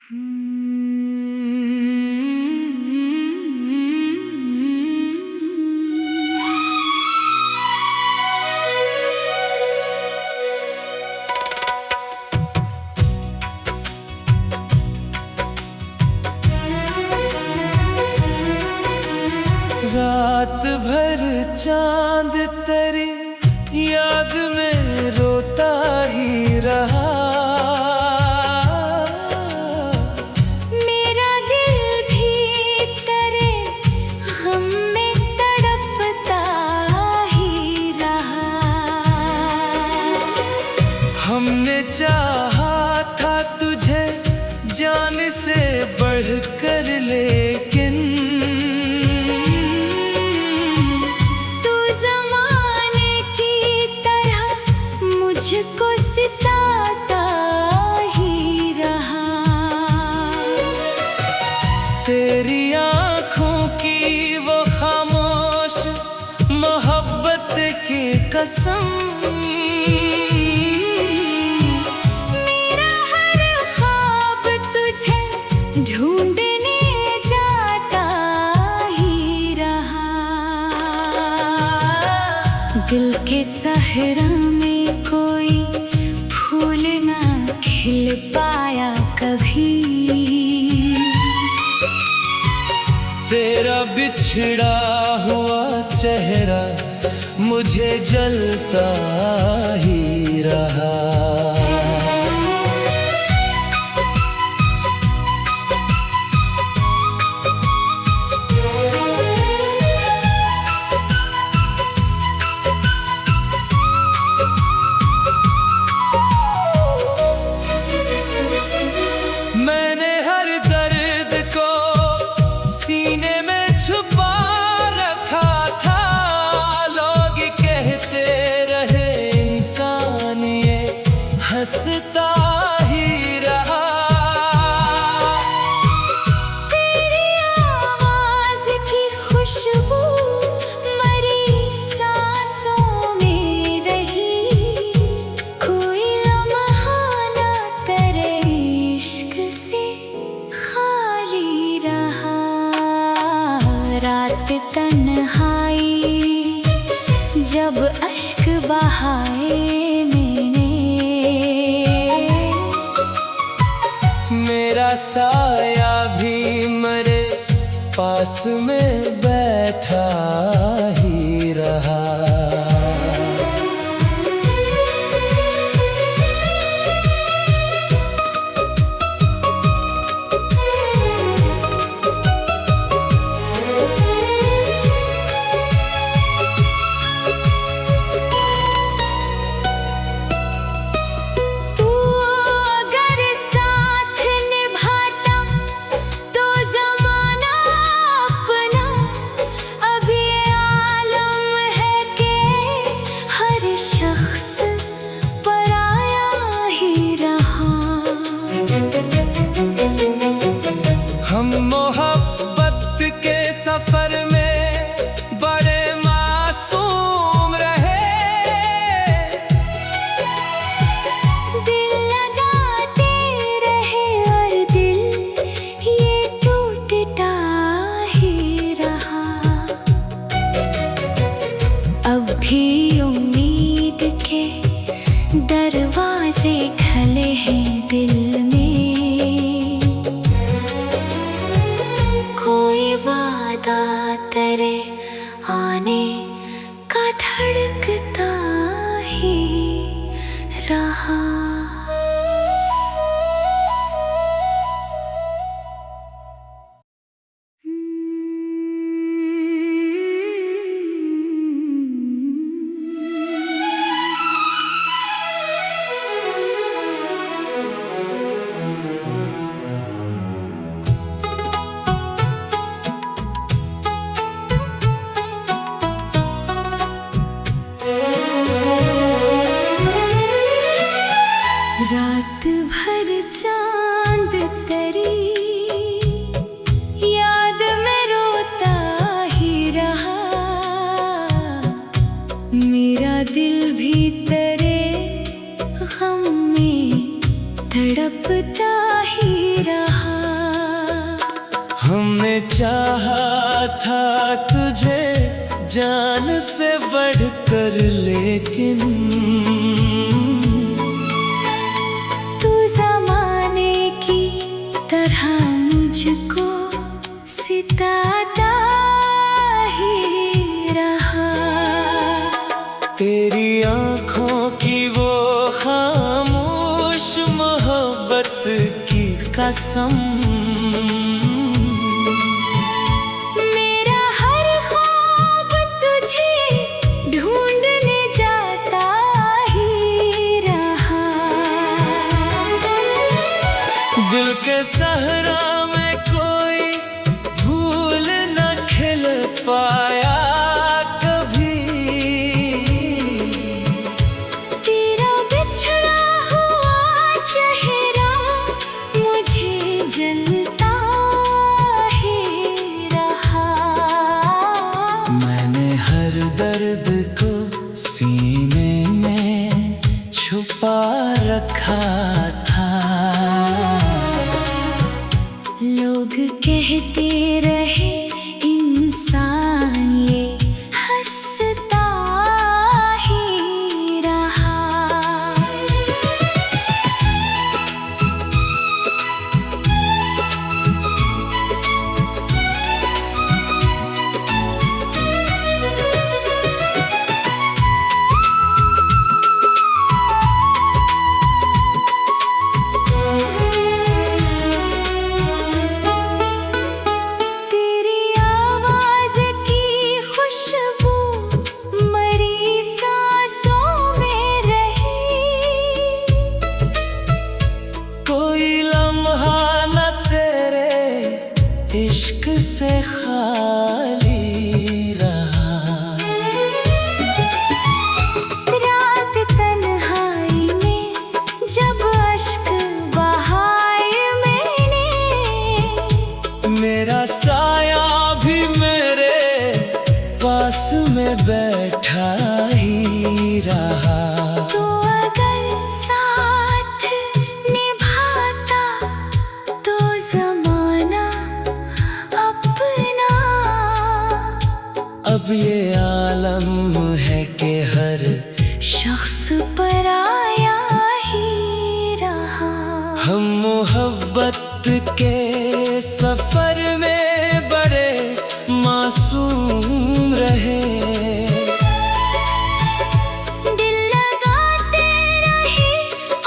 रात भर चांद तेरी याद में रोता ही रहा। मेरा दिल भी तेरे गम में तड़पता ही रहा। हमने चाहा था तुझे जान से बढ़कर, लेकिन मुझको सिताता ही रहा। तेरी आँखों की वो खामोश मोहब्बत की कसम, मेरा हर ख्वाब तुझे ढूंढने जाता ही रहा। दिल के सहरा में कोई फूल ना खिल पाया कभी। तेरा बिछड़ा हुआ चेहरा मुझे जलता ही रहा। मैंने हर दर्द को सीने में छुपा रखा था। लोग कहते रहे इंसान ये हंसता ही रहा। तेरी आवाज की खुशबू मरी सांसों में रही। कोई लम्हा ना तेरे इश्क से खाली रहा। रात तन्हाई जब अश्क बहाए मैंने, मेरा साया भी मरे पास में बैठा ही रहा। हम मोहब्बत के सफर में बड़े मासूम रहे। दिल लगाते रहे और दिल ये टूटता ही रहा। अब भी उम्मीद के दरवाजे खुले हैं दिल में। कोई वादा तेरे आने का धड़कता ही रहा। रात भर चांद तेरी याद में रोता ही रहा। मेरा दिल भी तेरे गम में तड़पता ही रहा। हमने चाहा था तुझे जान से बढ़कर, लेकिन तू ज़माने की तरह मुझको सिताता ही रहा। तेरी आँखों की वो खामोश मोहब्बत की कसम, मेरा हर ख्वाब तुझे ढूंढने जाता ही रहा। दिल के सहरा में कोई फूल न खिल पाया कभी, तेरा बिछड़ा हुआ चेहरा मुझे जलता ही रहा। मैंने हर दर्द को सीने में छुपा रखा था। लोग कहते रहे इंसान ये हंसता ही रहा। तेरी आवाज़ की खुशबू मरी सांसों में रही। कोई लम्हा न तेरे इश्क से खाली रहा। रात तन्हाई में जब अश्क बहाए मैंने, मेरा साया भी मेरे पास में बैठा ही रहा। तो अगर साथ निभाता तो ज़माना अपना। अब ये आलम है कि हर शख्स पराया ही रहा। हम मोहब्बत के सफर में बड़े मासूम रहे। दिल लगाते रहे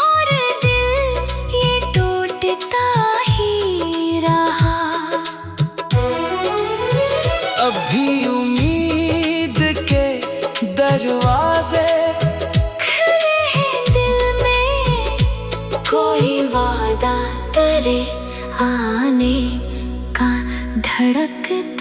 और दिल ये टूटता ही रहा। अब भी उम्मीद के दरवाजे खुले हैं दिल में, कोई वादा करे आने का धड़कता